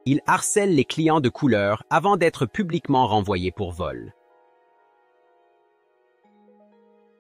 Il harcèle les clients de couleur avant d'être publiquement renvoyé pour vol.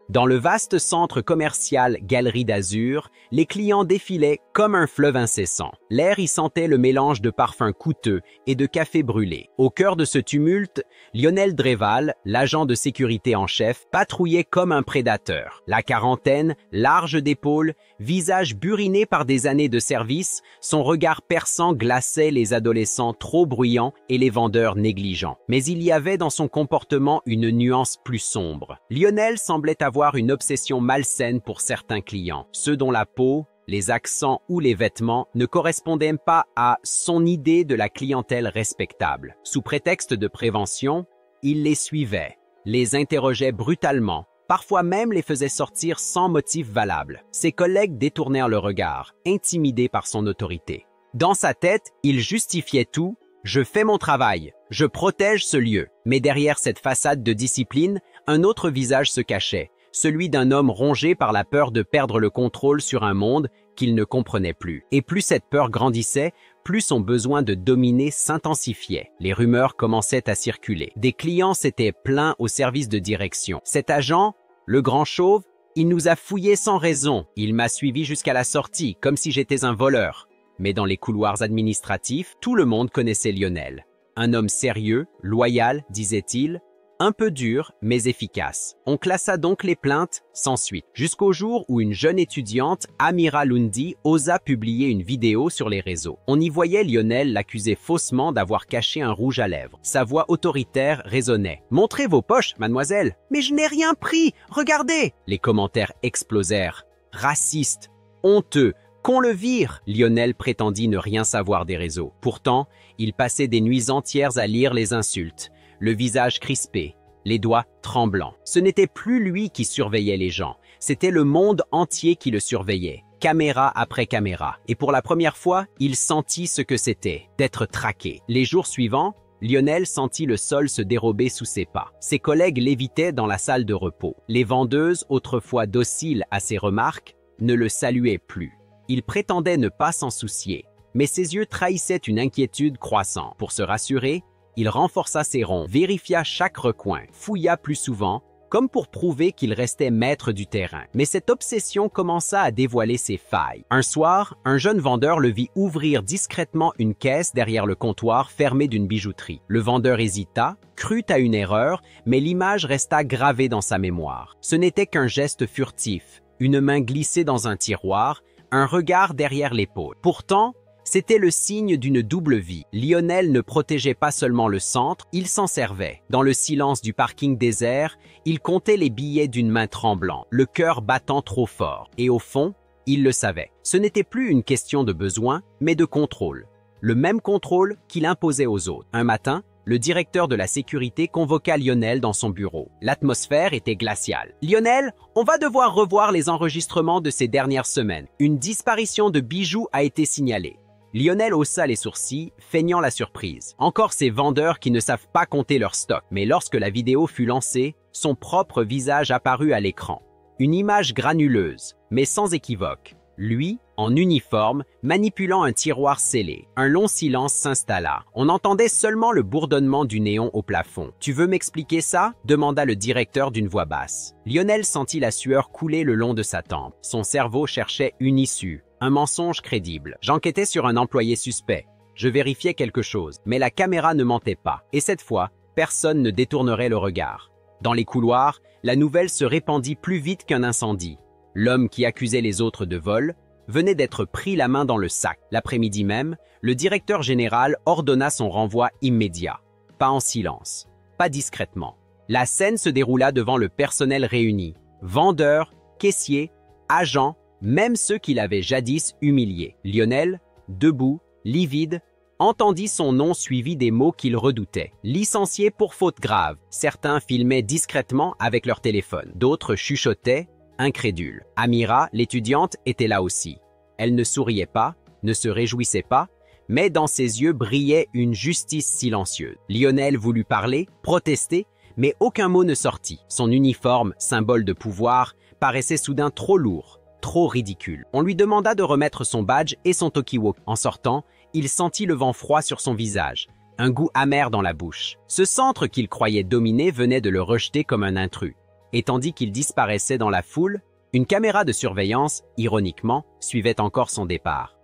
Dans le vaste centre commercial Galerie d'Azur, les clients défilaient comme un fleuve incessant. L'air y sentait le mélange de parfums coûteux et de café brûlé. Au cœur de ce tumulte, Lionel Dréval, l'agent de sécurité en chef, patrouillait comme un prédateur. La quarantaine, large d'épaules, visage buriné par des années de service, son regard perçant glaçait les adolescents trop bruyants et les vendeurs négligents. Mais il y avait dans son comportement une nuance plus sombre. Lionel semblait avoir une obsession malsaine pour certains clients, ceux dont la peau, les accents ou les vêtements ne correspondaient pas à son idée de la clientèle respectable. Sous prétexte de prévention, il les suivait, les interrogeait brutalement, parfois même les faisait sortir sans motif valable. Ses collègues détournèrent le regard, intimidés par son autorité. Dans sa tête, il justifiait tout. « Je fais mon travail, je protège ce lieu ». Mais derrière cette façade de discipline, un autre visage se cachait, celui d'un homme rongé par la peur de perdre le contrôle sur un monde qu'il ne comprenait plus. Et plus cette peur grandissait, plus son besoin de dominer s'intensifiait. Les rumeurs commençaient à circuler. Des clients s'étaient plaints au service de direction. Cet agent, le grand chauve, il nous a fouillés sans raison. Il m'a suivi jusqu'à la sortie, comme si j'étais un voleur. Mais dans les couloirs administratifs, tout le monde connaissait Lionel. Un homme sérieux, loyal, disait-il, un peu dur, mais efficace. On classa donc les plaintes sans suite, jusqu'au jour où une jeune étudiante, Amira Lundi, osa publier une vidéo sur les réseaux. On y voyait Lionel l'accuser faussement d'avoir caché un rouge à lèvres. Sa voix autoritaire résonnait. « Montrez vos poches, mademoiselle !»« Mais je n'ai rien pris, regardez !» Les commentaires explosèrent. « Raciste, honteux, qu'on le vire !» Lionel prétendit ne rien savoir des réseaux. Pourtant, il passait des nuits entières à lire les insultes. Le visage crispé, les doigts tremblants. Ce n'était plus lui qui surveillait les gens, c'était le monde entier qui le surveillait, caméra après caméra. Et pour la première fois, il sentit ce que c'était, d'être traqué. Les jours suivants, Lionel sentit le sol se dérober sous ses pas. Ses collègues l'évitaient dans la salle de repos. Les vendeuses, autrefois dociles à ses remarques, ne le saluaient plus. Il prétendait ne pas s'en soucier, mais ses yeux trahissaient une inquiétude croissante. Pour se rassurer, il renforça ses ronds, vérifia chaque recoin, fouilla plus souvent, comme pour prouver qu'il restait maître du terrain. Mais cette obsession commença à dévoiler ses failles. Un soir, un jeune vendeur le vit ouvrir discrètement une caisse derrière le comptoir fermé d'une bijouterie. Le vendeur hésita, crut à une erreur, mais l'image resta gravée dans sa mémoire. Ce n'était qu'un geste furtif, une main glissée dans un tiroir, un regard derrière l'épaule. Pourtant, c'était le signe d'une double vie. Lionel ne protégeait pas seulement le centre, il s'en servait. Dans le silence du parking désert, il comptait les billets d'une main tremblante, le cœur battant trop fort. Et au fond, il le savait. Ce n'était plus une question de besoin, mais de contrôle. Le même contrôle qu'il imposait aux autres. Un matin, le directeur de la sécurité convoqua Lionel dans son bureau. L'atmosphère était glaciale. « Lionel, on va devoir revoir les enregistrements de ces dernières semaines. Une disparition de bijoux a été signalée. » Lionel haussa les sourcils, feignant la surprise. Encore ces vendeurs qui ne savent pas compter leur stock. Mais lorsque la vidéo fut lancée, son propre visage apparut à l'écran. Une image granuleuse, mais sans équivoque. Lui, en uniforme, manipulant un tiroir scellé. Un long silence s'installa. On entendait seulement le bourdonnement du néon au plafond. « Tu veux m'expliquer ça ?» demanda le directeur d'une voix basse. Lionel sentit la sueur couler le long de sa tempe. Son cerveau cherchait une issue. Un mensonge crédible. J'enquêtais sur un employé suspect. Je vérifiais quelque chose, mais la caméra ne mentait pas. Et cette fois, personne ne détournerait le regard. Dans les couloirs, la nouvelle se répandit plus vite qu'un incendie. L'homme qui accusait les autres de vol venait d'être pris la main dans le sac. L'après-midi même, le directeur général ordonna son renvoi immédiat. Pas en silence, pas discrètement. La scène se déroula devant le personnel réuni. Vendeurs, caissiers, agents, même ceux qui l'avaient jadis humilié. Lionel, debout, livide, entendit son nom suivi des mots qu'il redoutait. Licencié pour faute grave. Certains filmaient discrètement avec leur téléphone. D'autres chuchotaient, incrédules. Amira, l'étudiante, était là aussi. Elle ne souriait pas, ne se réjouissait pas, mais dans ses yeux brillait une justice silencieuse. Lionel voulut parler, protester, mais aucun mot ne sortit. Son uniforme, symbole de pouvoir, paraissait soudain trop lourd, trop ridicule. On lui demanda de remettre son badge et son talkie-walkie. En sortant, il sentit le vent froid sur son visage, un goût amer dans la bouche. Ce centre qu'il croyait dominer venait de le rejeter comme un intrus. Et tandis qu'il disparaissait dans la foule, une caméra de surveillance, ironiquement, suivait encore son départ.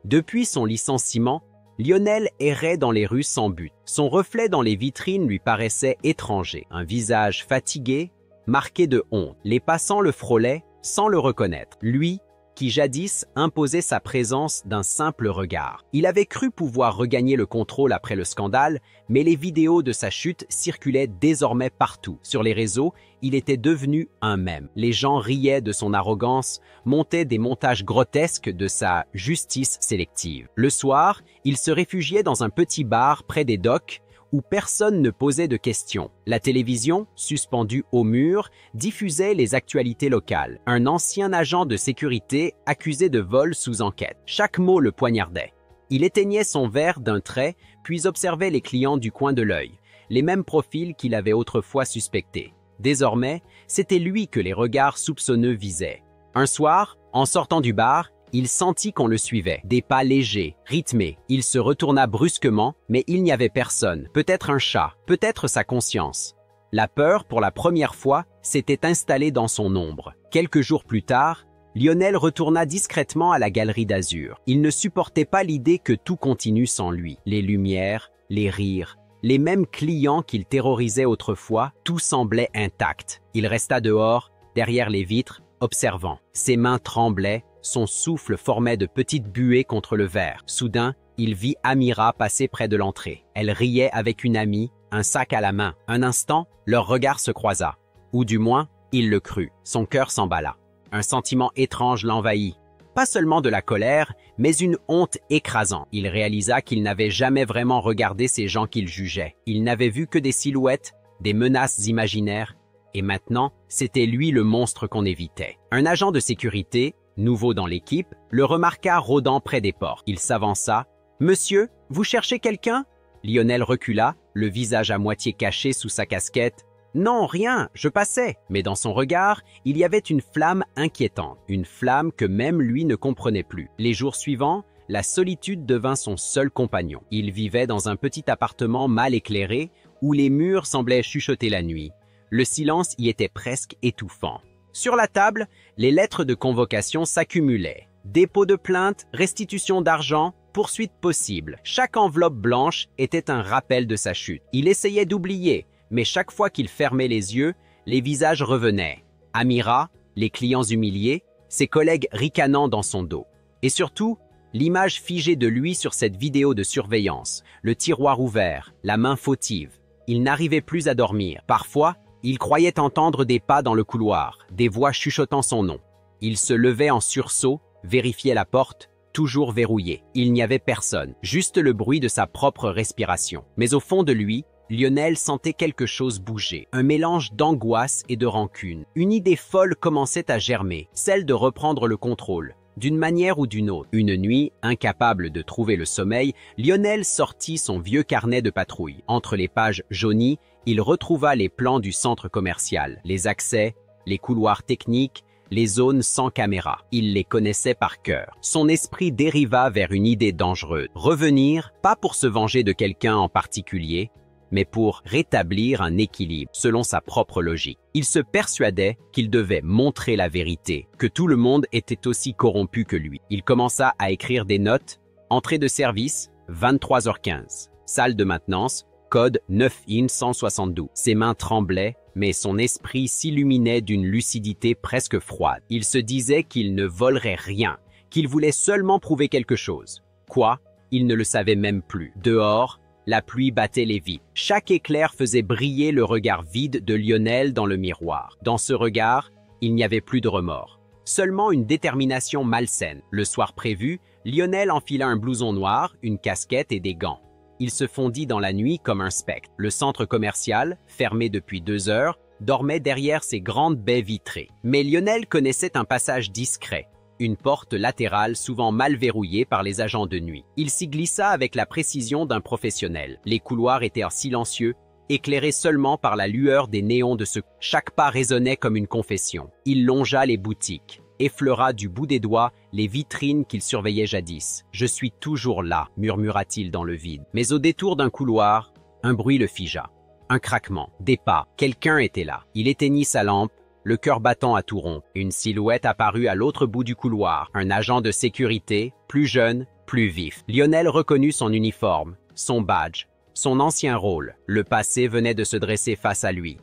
Depuis son licenciement, Lionel errait dans les rues sans but. Son reflet dans les vitrines lui paraissait étranger. Un visage fatigué, marqué de honte. Les passants le frôlaient sans le reconnaître. Lui, qui jadis imposait sa présence d'un simple regard. Il avait cru pouvoir regagner le contrôle après le scandale, mais les vidéos de sa chute circulaient désormais partout. Sur les réseaux, il était devenu un mème. Les gens riaient de son arrogance, montaient des montages grotesques de sa justice sélective. Le soir, il se réfugiait dans un petit bar près des docks, où personne ne posait de questions. La télévision, suspendue au mur, diffusait les actualités locales. Un ancien agent de sécurité accusé de vol sous enquête. Chaque mot le poignardait. Il éteignait son verre d'un trait, puis observait les clients du coin de l'œil, les mêmes profils qu'il avait autrefois suspectés. Désormais, c'était lui que les regards soupçonneux visaient. Un soir, en sortant du bar, il sentit qu'on le suivait. Des pas légers, rythmés. Il se retourna brusquement, mais il n'y avait personne. Peut-être un chat, peut-être sa conscience. La peur, pour la première fois, s'était installée dans son ombre. Quelques jours plus tard, Lionel retourna discrètement à la Galerie d'Azur. Il ne supportait pas l'idée que tout continue sans lui. Les lumières, les rires, les mêmes clients qu'il terrorisait autrefois, tout semblait intact. Il resta dehors, derrière les vitres, observant. Ses mains tremblaient, son souffle formait de petites buées contre le verre. Soudain, il vit Amira passer près de l'entrée. Elle riait avec une amie, un sac à la main. Un instant, leur regard se croisa. Ou du moins, il le crut. Son cœur s'emballa. Un sentiment étrange l'envahit. Pas seulement de la colère, mais une honte écrasante. Il réalisa qu'il n'avait jamais vraiment regardé ces gens qu'il jugeait. Il n'avait vu que des silhouettes, des menaces imaginaires, et maintenant, c'était lui le monstre qu'on évitait. Un agent de sécurité, nouveau dans l'équipe, le remarqua rôdant près des portes. Il s'avança. « Monsieur, vous cherchez quelqu'un » Lionel recula, le visage à moitié caché sous sa casquette. « Non, rien, je passais » Mais dans son regard, il y avait une flamme inquiétante, une flamme que même lui ne comprenait plus. Les jours suivants, la solitude devint son seul compagnon. Il vivait dans un petit appartement mal éclairé, où les murs semblaient chuchoter la nuit. Le silence y était presque étouffant. Sur la table, les lettres de convocation s'accumulaient. Dépôt de plainte, restitution d'argent, poursuite possible. Chaque enveloppe blanche était un rappel de sa chute. Il essayait d'oublier, mais chaque fois qu'il fermait les yeux, les visages revenaient. Amira, les clients humiliés, ses collègues ricanant dans son dos. Et surtout, l'image figée de lui sur cette vidéo de surveillance, le tiroir ouvert, la main fautive. Il n'arrivait plus à dormir. Parfois, il croyait entendre des pas dans le couloir, des voix chuchotant son nom. Il se levait en sursaut, vérifiait la porte, toujours verrouillée. Il n'y avait personne, juste le bruit de sa propre respiration. Mais au fond de lui, Lionel sentait quelque chose bouger, un mélange d'angoisse et de rancune. Une idée folle commençait à germer, celle de reprendre le contrôle, d'une manière ou d'une autre. Une nuit, incapable de trouver le sommeil, Lionel sortit son vieux carnet de patrouille. Entre les pages jaunies, il retrouva les plans du centre commercial, les accès, les couloirs techniques, les zones sans caméra. Il les connaissait par cœur. Son esprit dériva vers une idée dangereuse. Revenir, pas pour se venger de quelqu'un en particulier, mais pour rétablir un équilibre selon sa propre logique. Il se persuadait qu'il devait montrer la vérité, que tout le monde était aussi corrompu que lui. Il commença à écrire des notes. Entrée de service, 23h15. Salle de maintenance, code 9IN 172. Ses mains tremblaient, mais son esprit s'illuminait d'une lucidité presque froide. Il se disait qu'il ne volerait rien, qu'il voulait seulement prouver quelque chose. Quoi? Il ne le savait même plus. Dehors, la pluie battait les vitres. Chaque éclair faisait briller le regard vide de Lionel dans le miroir. Dans ce regard, il n'y avait plus de remords. Seulement une détermination malsaine. Le soir prévu, Lionel enfila un blouson noir, une casquette et des gants. Il se fondit dans la nuit comme un spectre. Le centre commercial, fermé depuis 2 heures, dormait derrière ses grandes baies vitrées. Mais Lionel connaissait un passage discret, une porte latérale souvent mal verrouillée par les agents de nuit. Il s'y glissa avec la précision d'un professionnel. Les couloirs étaient silencieux, éclairés seulement par la lueur des néons de ce... Chaque pas résonnait comme une confession. Il longea les boutiques, effleura du bout des doigts les vitrines qu'il surveillait jadis. « Je suis toujours là », murmura-t-il dans le vide. Mais au détour d'un couloir, un bruit le figea. Un craquement, des pas, quelqu'un était là. Il éteignit sa lampe, le cœur battant à tout rompre. Une silhouette apparut à l'autre bout du couloir, un agent de sécurité, plus jeune, plus vif. Lionel reconnut son uniforme, son badge, son ancien rôle. Le passé venait de se dresser face à lui.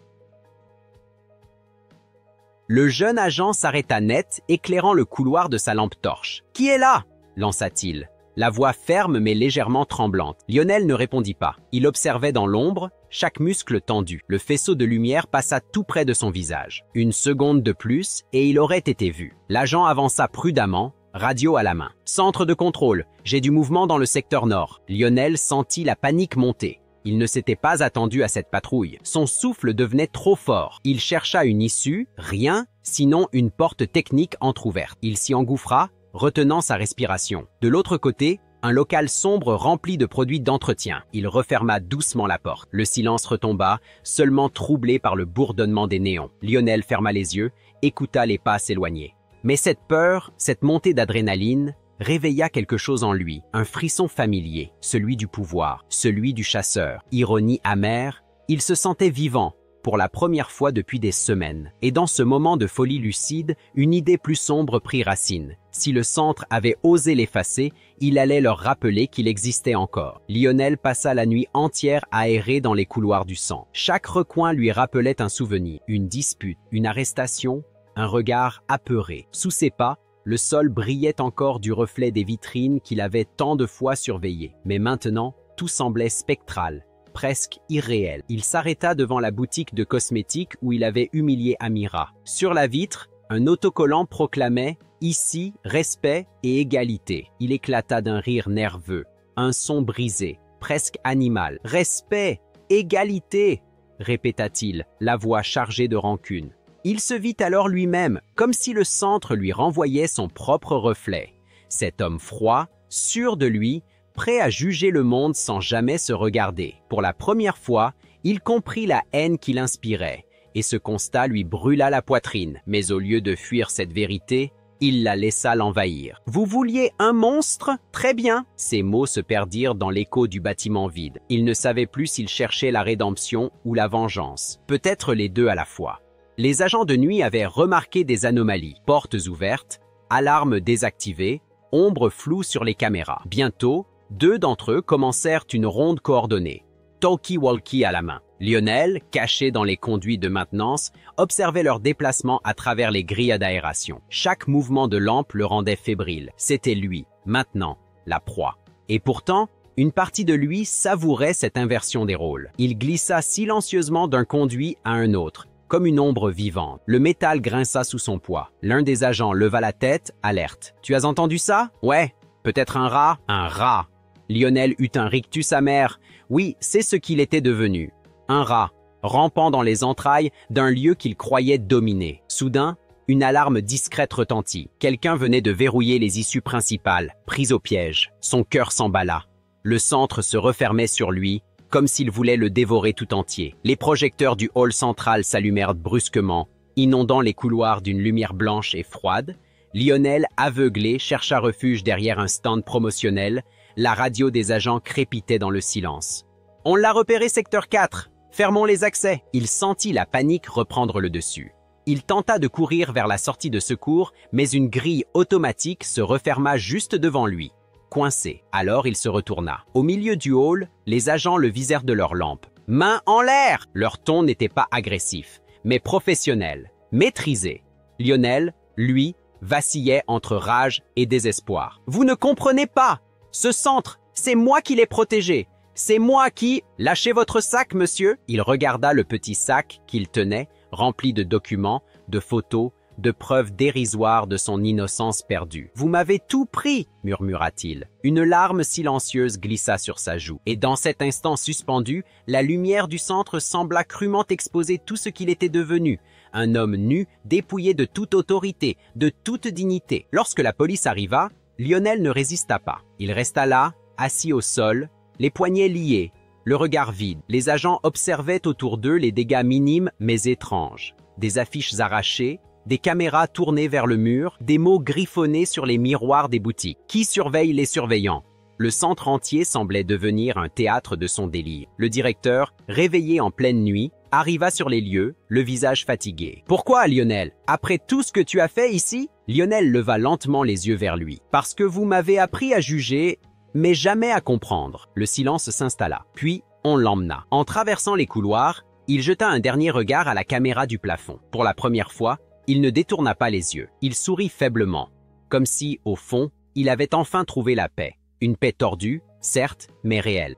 Le jeune agent s'arrêta net, éclairant le couloir de sa lampe torche. « Qui est là ?» lança-t-il. La voix ferme mais légèrement tremblante. Lionel ne répondit pas. Il observait dans l'ombre, chaque muscle tendu. Le faisceau de lumière passa tout près de son visage. Une seconde de plus, et il aurait été vu. L'agent avança prudemment, radio à la main. « Centre de contrôle, j'ai du mouvement dans le secteur nord. » Lionel sentit la panique monter. Il ne s'était pas attendu à cette patrouille. Son souffle devenait trop fort. Il chercha une issue, rien, sinon une porte technique entr'ouverte. Il s'y engouffra, retenant sa respiration. De l'autre côté, un local sombre rempli de produits d'entretien. Il referma doucement la porte. Le silence retomba, seulement troublé par le bourdonnement des néons. Lionel ferma les yeux, écouta les pas s'éloigner. Mais cette peur, cette montée d'adrénaline, réveilla quelque chose en lui, un frisson familier, celui du pouvoir, celui du chasseur. Ironie amère, il se sentait vivant, pour la première fois depuis des semaines. Et dans ce moment de folie lucide, une idée plus sombre prit racine. Si le centre avait osé l'effacer, il allait leur rappeler qu'il existait encore. Lionel passa la nuit entière à errer dans les couloirs du sang. Chaque recoin lui rappelait un souvenir, une dispute, une arrestation, un regard apeuré. Sous ses pas, le sol brillait encore du reflet des vitrines qu'il avait tant de fois surveillées. Mais maintenant, tout semblait spectral, presque irréel. Il s'arrêta devant la boutique de cosmétiques où il avait humilié Amira. Sur la vitre, un autocollant proclamait « Ici, respect et égalité ». Il éclata d'un rire nerveux, un son brisé, presque animal. « Respect, égalité », répéta-t-il, la voix chargée de rancune. Il se vit alors lui-même, comme si le centre lui renvoyait son propre reflet. Cet homme froid, sûr de lui, prêt à juger le monde sans jamais se regarder. Pour la première fois, il comprit la haine qu'il inspirait, et ce constat lui brûla la poitrine. Mais au lieu de fuir cette vérité, il la laissa l'envahir. « Vous vouliez un monstre ? Très bien !» Ces mots se perdirent dans l'écho du bâtiment vide. Il ne savait plus s'il cherchait la rédemption ou la vengeance. Peut-être les deux à la fois. Les agents de nuit avaient remarqué des anomalies. Portes ouvertes, alarmes désactivées, ombres floues sur les caméras. Bientôt, deux d'entre eux commencèrent une ronde coordonnée, talkie-walkie à la main. Lionel, caché dans les conduits de maintenance, observait leur déplacement à travers les grilles d'aération. Chaque mouvement de lampe le rendait fébrile. C'était lui, maintenant, la proie. Et pourtant, une partie de lui savourait cette inversion des rôles. Il glissa silencieusement d'un conduit à un autre, comme une ombre vivante. Le métal grinça sous son poids. L'un des agents leva la tête, alerte. « Tu as entendu ça? Ouais, peut-être un rat? Un rat !» Lionel eut un rictus amer. Oui, c'est ce qu'il était devenu. Un rat, rampant dans les entrailles d'un lieu qu'il croyait dominer. Soudain, une alarme discrète retentit. Quelqu'un venait de verrouiller les issues principales, pris au piège. Son cœur s'emballa. Le centre se refermait sur lui, comme s'il voulait le dévorer tout entier. Les projecteurs du hall central s'allumèrent brusquement, inondant les couloirs d'une lumière blanche et froide. Lionel, aveuglé, chercha refuge derrière un stand promotionnel. La radio des agents crépitait dans le silence. « On l'a repéré secteur 4. Fermons les accès. » Il sentit la panique reprendre le dessus. Il tenta de courir vers la sortie de secours, mais une grille automatique se referma juste devant lui. Coincé. Alors il se retourna. Au milieu du hall, les agents le visèrent de leurs lampes. « Main en l'air !» Leur ton n'était pas agressif, mais professionnel, maîtrisé. Lionel, lui, vacillait entre rage et désespoir. « Vous ne comprenez pas! Ce centre, c'est moi qui l'ai protégé. C'est moi qui... Lâchez votre sac, monsieur !» Il regarda le petit sac qu'il tenait, rempli de documents, de photos, de preuves dérisoires de son innocence perdue. « Vous m'avez tout pris !» murmura-t-il. Une larme silencieuse glissa sur sa joue. Et dans cet instant suspendu, la lumière du centre sembla crûment exposer tout ce qu'il était devenu. Un homme nu, dépouillé de toute autorité, de toute dignité. Lorsque la police arriva, Lionel ne résista pas. Il resta là, assis au sol, les poignets liés, le regard vide. Les agents observaient autour d'eux les dégâts minimes mais étranges. Des affiches arrachées, des caméras tournées vers le mur, des mots griffonnés sur les miroirs des boutiques. Qui surveille les surveillants? Le centre entier semblait devenir un théâtre de son délire. Le directeur, réveillé en pleine nuit, arriva sur les lieux, le visage fatigué. « Pourquoi, Lionel? Après tout ce que tu as fait ici ?» Lionel leva lentement les yeux vers lui. « Parce que vous m'avez appris à juger, mais jamais à comprendre. » Le silence s'installa. Puis, on l'emmena. En traversant les couloirs, il jeta un dernier regard à la caméra du plafond. Pour la première fois, il ne détourna pas les yeux. Il sourit faiblement, comme si, au fond, il avait enfin trouvé la paix. Une paix tordue, certes, mais réelle.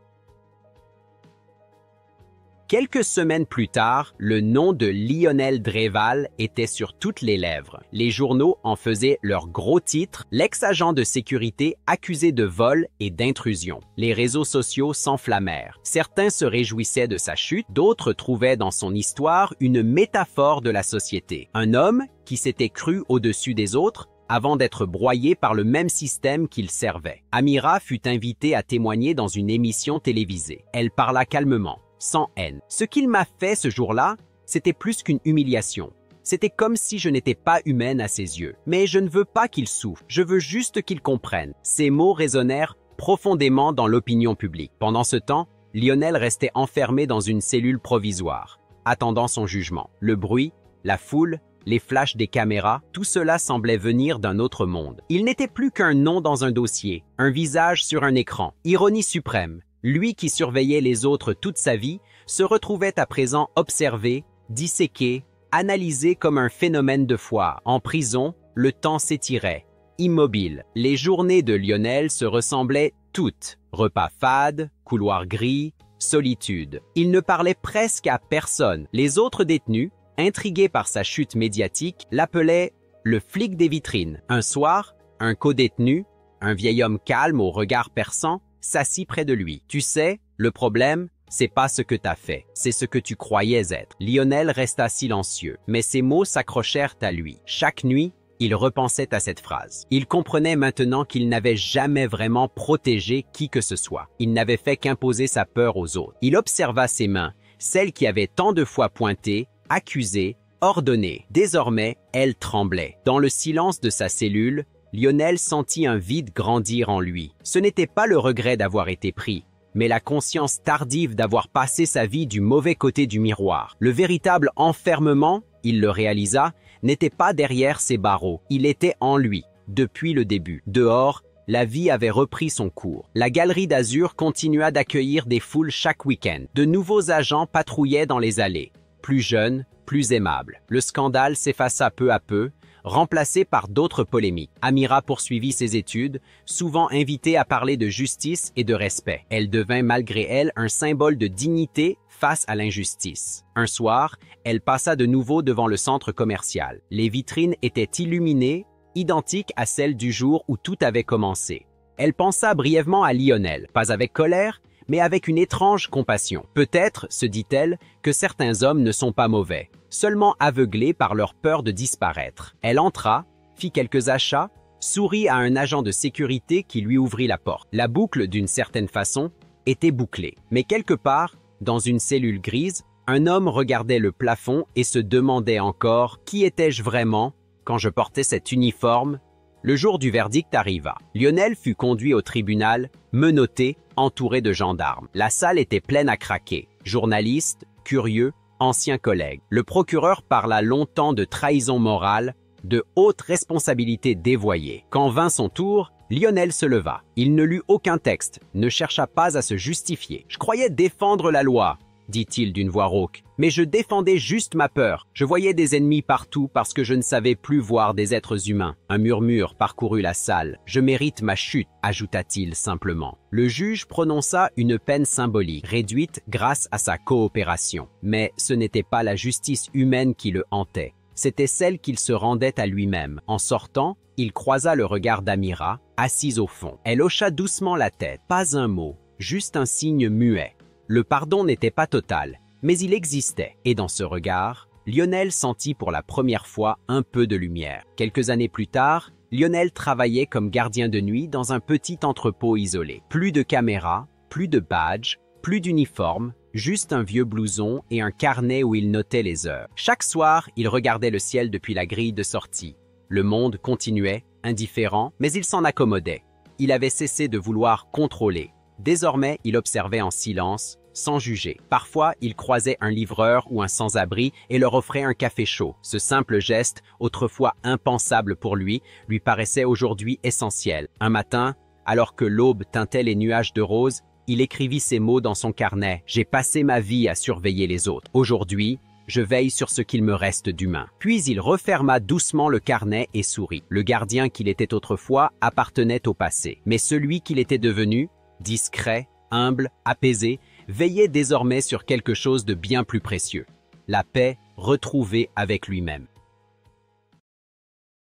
Quelques semaines plus tard, le nom de Lionel Dréval était sur toutes les lèvres. Les journaux en faisaient leur gros titre, l'ex-agent de sécurité accusé de vol et d'intrusion. Les réseaux sociaux s'enflammèrent. Certains se réjouissaient de sa chute, d'autres trouvaient dans son histoire une métaphore de la société. Un homme qui s'était cru au-dessus des autres, avant d'être broyé par le même système qu'il servait. Amira fut invitée à témoigner dans une émission télévisée. Elle parla calmement, sans haine. Ce qu'il m'a fait ce jour-là, c'était plus qu'une humiliation. C'était comme si je n'étais pas humaine à ses yeux. Mais je ne veux pas qu'il souffre, je veux juste qu'il comprenne. Ces mots résonnèrent profondément dans l'opinion publique. Pendant ce temps, Lionel restait enfermé dans une cellule provisoire, attendant son jugement. Le bruit, la foule, les flashs des caméras, tout cela semblait venir d'un autre monde. Il n'était plus qu'un nom dans un dossier, un visage sur un écran. Ironie suprême, lui qui surveillait les autres toute sa vie, se retrouvait à présent observé, disséqué, analysé comme un phénomène de foire. En prison, le temps s'étirait, immobile. Les journées de Lionel se ressemblaient toutes. Repas fades, couloirs gris, solitude. Il ne parlait presque à personne. Les autres détenus, intrigué par sa chute médiatique, l'appelait le flic des vitrines. Un soir, un codétenu, un vieil homme calme au regard perçant, s'assit près de lui. « Tu sais, le problème, c'est pas ce que t'as fait, c'est ce que tu croyais être. » Lionel resta silencieux, mais ses mots s'accrochèrent à lui. Chaque nuit, il repensait à cette phrase. Il comprenait maintenant qu'il n'avait jamais vraiment protégé qui que ce soit. Il n'avait fait qu'imposer sa peur aux autres. Il observa ses mains, celles qui avaient tant de fois pointé, accusé, ordonné. Désormais, elle tremblait. Dans le silence de sa cellule, Lionel sentit un vide grandir en lui. Ce n'était pas le regret d'avoir été pris, mais la conscience tardive d'avoir passé sa vie du mauvais côté du miroir. Le véritable enfermement, il le réalisa, n'était pas derrière ses barreaux. Il était en lui, depuis le début. Dehors, la vie avait repris son cours. La galerie d'Azur continua d'accueillir des foules chaque week-end. De nouveaux agents patrouillaient dans les allées. Plus jeune, plus aimable. Le scandale s'effaça peu à peu, remplacé par d'autres polémiques. Amira poursuivit ses études, souvent invitée à parler de justice et de respect. Elle devint malgré elle un symbole de dignité face à l'injustice. Un soir, elle passa de nouveau devant le centre commercial. Les vitrines étaient illuminées, identiques à celles du jour où tout avait commencé. Elle pensa brièvement à Lionel, pas avec colère, mais avec une étrange compassion. Peut-être, se dit-elle, que certains hommes ne sont pas mauvais, seulement aveuglés par leur peur de disparaître. Elle entra, fit quelques achats, sourit à un agent de sécurité qui lui ouvrit la porte. La boucle, d'une certaine façon, était bouclée. Mais quelque part, dans une cellule grise, un homme regardait le plafond et se demandait encore « Qui étais-je vraiment quand je portais cet uniforme ?» Le jour du verdict arriva. Lionel fut conduit au tribunal, menotté, entouré de gendarmes. La salle était pleine à craquer. Journalistes, curieux, anciens collègues. Le procureur parla longtemps de trahison morale, de haute responsabilité dévoyée. Quand vint son tour, Lionel se leva. Il ne lut aucun texte, ne chercha pas à se justifier. « Je croyais défendre la loi », dit-il d'une voix rauque. « Mais je défendais juste ma peur. Je voyais des ennemis partout parce que je ne savais plus voir des êtres humains. » Un murmure parcourut la salle. « Je mérite ma chute », ajouta-t-il simplement. Le juge prononça une peine symbolique, réduite grâce à sa coopération. Mais ce n'était pas la justice humaine qui le hantait. C'était celle qu'il se rendait à lui-même. En sortant, il croisa le regard d'Amira, assise au fond. Elle hocha doucement la tête. Pas un mot, juste un signe muet. Le pardon n'était pas total, mais il existait. Et dans ce regard, Lionel sentit pour la première fois un peu de lumière. Quelques années plus tard, Lionel travaillait comme gardien de nuit dans un petit entrepôt isolé. Plus de caméras, plus de badges, plus d'uniformes, juste un vieux blouson et un carnet où il notait les heures. Chaque soir, il regardait le ciel depuis la grille de sortie. Le monde continuait, indifférent, mais il s'en accommodait. Il avait cessé de vouloir contrôler. Désormais, il observait en silence, sans juger. Parfois, il croisait un livreur ou un sans-abri et leur offrait un café chaud. Ce simple geste, autrefois impensable pour lui paraissait aujourd'hui essentiel. Un matin, alors que l'aube teintait les nuages de rose, il écrivit ces mots dans son carnet. « J'ai passé ma vie à surveiller les autres. Aujourd'hui, je veille sur ce qu'il me reste d'humain. » Puis il referma doucement le carnet et sourit. Le gardien qu'il était autrefois appartenait au passé. Mais celui qu'il était devenu, discret, humble, apaisé, veillait désormais sur quelque chose de bien plus précieux. La paix retrouvée avec lui-même.